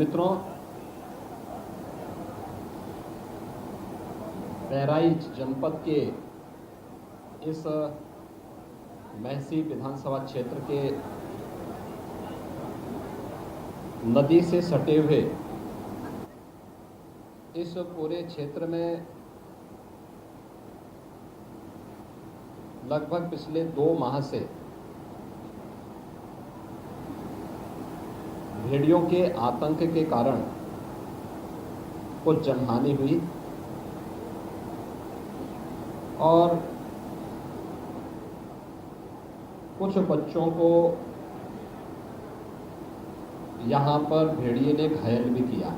मित्रों, बहराइच जनपद के इस महसी विधानसभा क्षेत्र के नदी से सटे हुए इस पूरे क्षेत्र में लगभग पिछले 2 माह से भेड़ियों के आतंक के कारण कुछ जनहानि हुई और कुछ बच्चों को यहाँ पर भेड़िए ने घायल भी किया।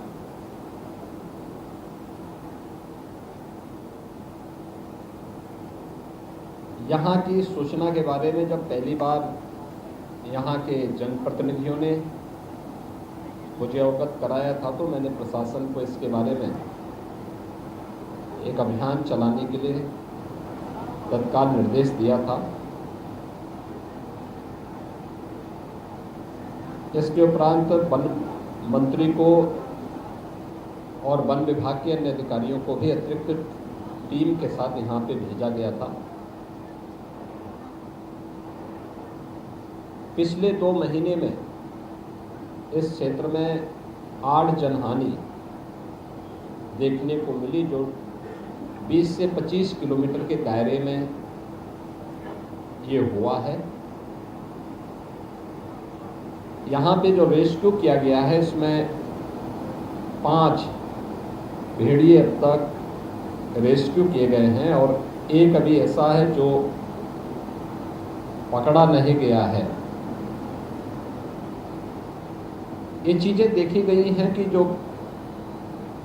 यहाँ की सूचना के बारे में जब पहली बार यहाँ के जनप्रतिनिधियों ने मुझे अवगत कराया था तो मैंने प्रशासन को इसके बारे में एक अभियान चलाने के लिए तत्काल निर्देश दिया था। इसके उपरांत वन मंत्री को और वन विभाग के अन्य अधिकारियों को भी अतिरिक्त टीम के साथ यहाँ पे भेजा गया था। पिछले 2 महीने में इस क्षेत्र में 8 जनहानि देखने को मिली, जो 20 से 25 किलोमीटर के दायरे में ये हुआ है। यहाँ पे जो रेस्क्यू किया गया है इसमें 5 भेड़िए अब तक रेस्क्यू किए गए हैं और एक अभी ऐसा है जो पकड़ा नहीं गया है। ये चीज़ें देखी गई हैं कि जो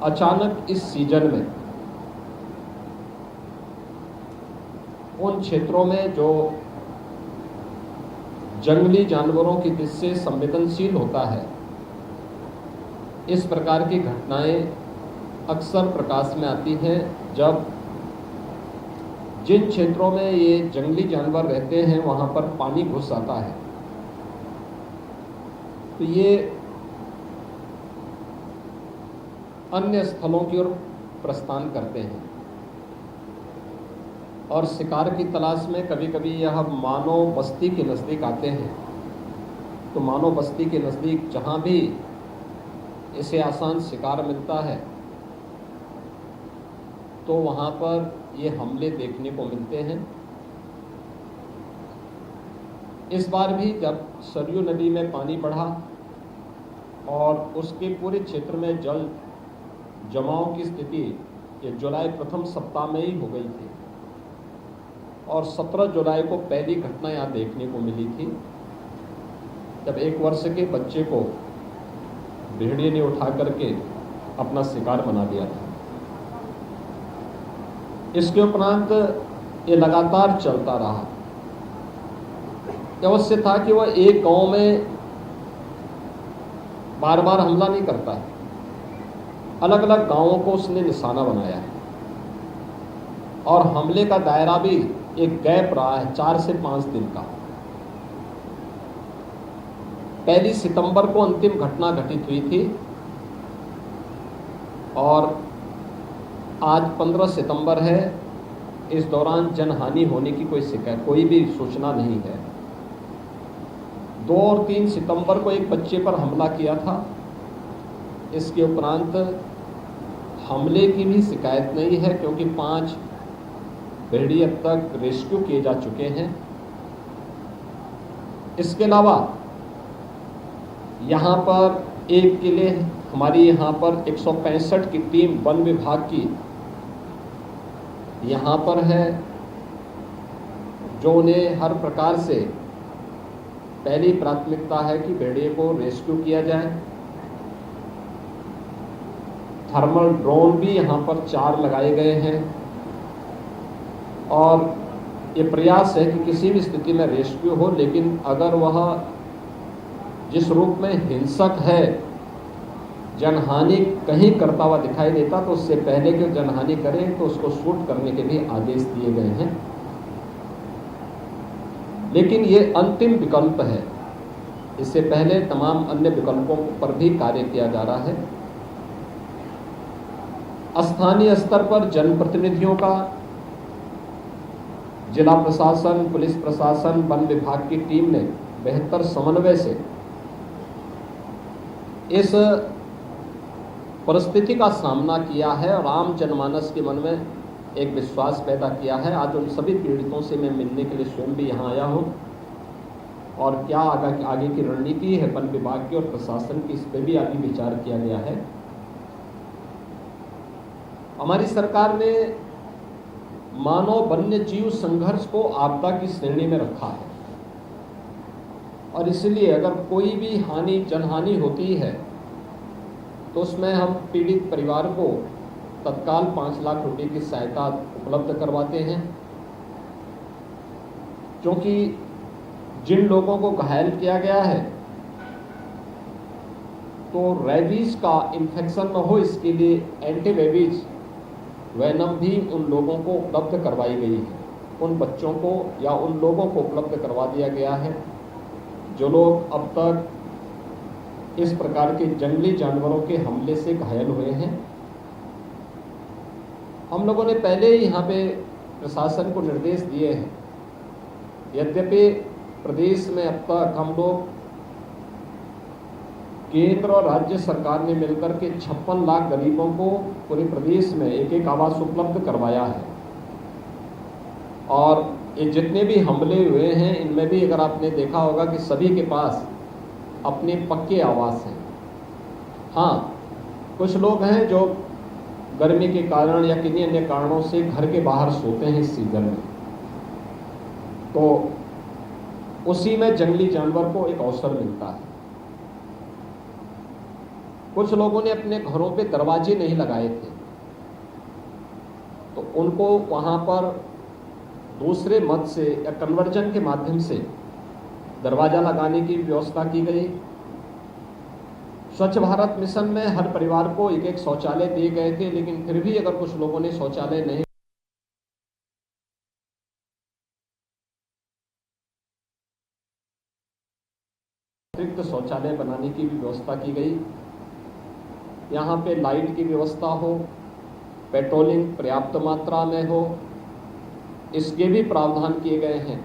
अचानक इस सीजन में उन क्षेत्रों में जो जंगली जानवरों की दृष्टि से संवेदनशील होता है, इस प्रकार की घटनाएं अक्सर प्रकाश में आती हैं जब जिन क्षेत्रों में ये जंगली जानवर रहते हैं वहाँ पर पानी घुस आता है। तो ये अन्य स्थलों की ओर प्रस्थान करते हैं और शिकार की तलाश में कभी कभी यह मानव बस्ती के नज़दीक आते हैं। तो मानव बस्ती के नज़दीक जहाँ भी इसे आसान शिकार मिलता है तो वहाँ पर ये हमले देखने को मिलते हैं। इस बार भी जब सरयू नदी में पानी बढ़ा और उसके पूरे क्षेत्र में जल जमाव की स्थिति ये जुलाई प्रथम सप्ताह में ही हो गई थी और 17 जुलाई को पहली घटना यहाँ देखने को मिली थी जब 1 वर्ष के बच्चे को भेड़िए ने उठा करके अपना शिकार बना लिया था। इसके उपरांत ये लगातार चलता रहा। अवश्य था कि वह एक गांव में बार बार हमला नहीं करता है, अलग अलग गांवों को उसने निशाना बनाया है और हमले का दायरा भी एक गैप रहा है 4 से 5 दिन का। 1 सितंबर को अंतिम घटना घटित हुई थी और आज 15 सितंबर है। इस दौरान जनहानि होने की कोई भी सूचना नहीं है। 2 और 3 सितंबर को एक बच्चे पर हमला किया था। इसके उपरांत हमले की भी शिकायत नहीं है क्योंकि 5 भेड़िए अब तक रेस्क्यू किए जा चुके हैं। इसके अलावा यहाँ पर एक के लिए हमारी यहाँ पर 165 की टीम वन विभाग की यहाँ पर है, जो उन्हें हर प्रकार से पहली प्राथमिकता है कि भेड़िए को रेस्क्यू किया जाए। थर्मल ड्रोन भी यहाँ पर 4 लगाए गए हैं और ये प्रयास है कि किसी भी स्थिति में रेस्क्यू हो, लेकिन अगर वह जिस रूप में हिंसक है, जनहानि कहीं करता हुआ दिखाई देता तो उससे पहले कि जनहानि करे तो उसको शूट करने के भी आदेश दिए गए हैं। लेकिन ये अंतिम विकल्प है इससे पहले तमाम अन्य विकल्पों पर भी कार्य किया जा रहा है। स्थानीय स्तर पर जनप्रतिनिधियों का, जिला प्रशासन, पुलिस प्रशासन, वन विभाग की टीम ने बेहतर समन्वय से इस परिस्थिति का सामना किया है और आम जनमानस के मन में एक विश्वास पैदा किया है। आज उन सभी पीड़ितों से मैं मिलने के लिए स्वयं भी यहाँ आया हूँ और क्या आगे की रणनीति है वन विभाग की और प्रशासन की, इस पर भी अभी विचार किया गया है। हमारी सरकार ने मानव वन्य जीव संघर्ष को आपदा की श्रेणी में रखा है और इसलिए अगर कोई भी जनहानि होती है तो उसमें हम पीड़ित परिवार को तत्काल 5 लाख रुपए की सहायता उपलब्ध करवाते हैं, क्योंकि जिन लोगों को घायल किया गया है तो रेबीज का इन्फेक्शन न हो, इसके लिए एंटी रेबीज वैनम भी उन लोगों को उपलब्ध करवाई गई है। उन बच्चों को या उन लोगों को उपलब्ध करवा दिया गया है जो लोग अब तक इस प्रकार के जंगली जानवरों के हमले से घायल हुए हैं। हम लोगों ने पहले ही यहाँ पे प्रशासन को निर्देश दिए हैं। यद्यपि प्रदेश में अब तक हम लोग केंद्र और राज्य सरकार ने मिलकर के 56 लाख गरीबों को पूरे प्रदेश में एक आवास उपलब्ध करवाया है और ये जितने भी हमले हुए हैं इनमें भी अगर आपने देखा होगा कि सभी के पास अपने पक्के आवास हैं। हाँ, कुछ लोग हैं जो गर्मी के कारण या किन्हीं अन्य कारणों से घर के बाहर सोते हैं इस सीजन में, तो उसी में जंगली जानवर को एक अवसर मिलता है। कुछ लोगों ने अपने घरों पे दरवाजे नहीं लगाए थे तो उनको वहां पर दूसरे मत से या कन्वर्जन के माध्यम से दरवाजा लगाने की व्यवस्था की गई। स्वच्छ भारत मिशन में हर परिवार को एक शौचालय दिए गए थे, लेकिन फिर भी अगर कुछ लोगों ने शौचालय नहीं अतिरिक्त शौचालय बनाने की भी व्यवस्था की गई। यहाँ पे लाइट की व्यवस्था हो, पेट्रोलिंग पर्याप्त मात्रा में हो, इसके भी प्रावधान किए गए हैं।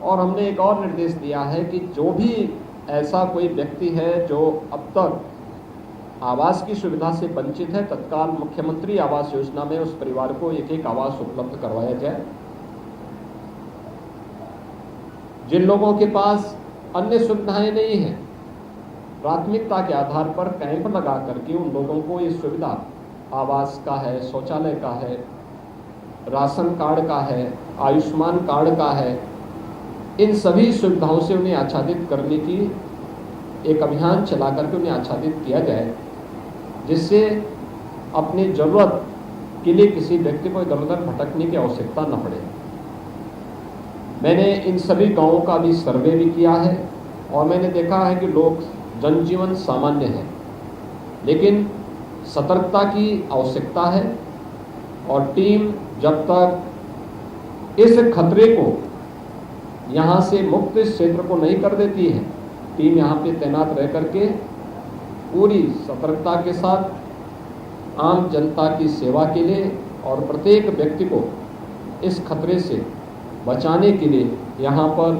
और हमने एक और निर्देश दिया है कि जो भी ऐसा कोई व्यक्ति है जो अब तक आवास की सुविधा से वंचित है, तत्काल मुख्यमंत्री आवास योजना में उस परिवार को एक आवास उपलब्ध करवाया जाए। जिन लोगों के पास अन्य सुविधाएं नहीं हैं, प्राथमिकता के आधार पर कैंप लगा करके उन लोगों को ये सुविधा आवास का है, शौचालय का है, राशन कार्ड का है, आयुष्मान कार्ड का है, इन सभी सुविधाओं से उन्हें आच्छादित करने की एक अभियान चला करके उन्हें आच्छादित किया जाए, जिससे अपनी ज़रूरत के लिए किसी व्यक्ति को इधर उधर भटकने की आवश्यकता न पड़े। मैंने इन सभी गांवों का भी सर्वे भी किया है और मैंने देखा है कि लोग जनजीवन सामान्य है, लेकिन सतर्कता की आवश्यकता है और टीम जब तक इस खतरे को यहाँ से मुक्त क्षेत्र को नहीं कर देती है, टीम यहाँ पे तैनात रह करके पूरी सतर्कता के साथ आम जनता की सेवा के लिए और प्रत्येक व्यक्ति को इस खतरे से बचाने के लिए यहाँ पर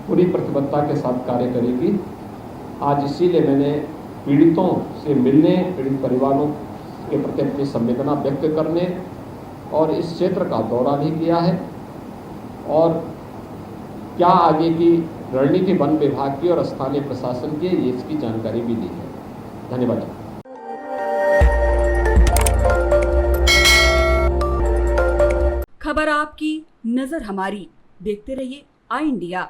पूरी प्रतिबद्धता के साथ कार्य करेगी। आज इसीलिए मैंने पीड़ितों से मिलने, पीड़ित परिवारों के प्रति अपनी संवेदना व्यक्त करने और इस क्षेत्र का दौरा भी किया है और क्या आगे की रणनीति वन विभाग की और स्थानीय प्रशासन की ये इसकी जानकारी भी दी है। धन्यवाद। खबर आपकी, नजर हमारी। देखते रहिए आई इंडिया।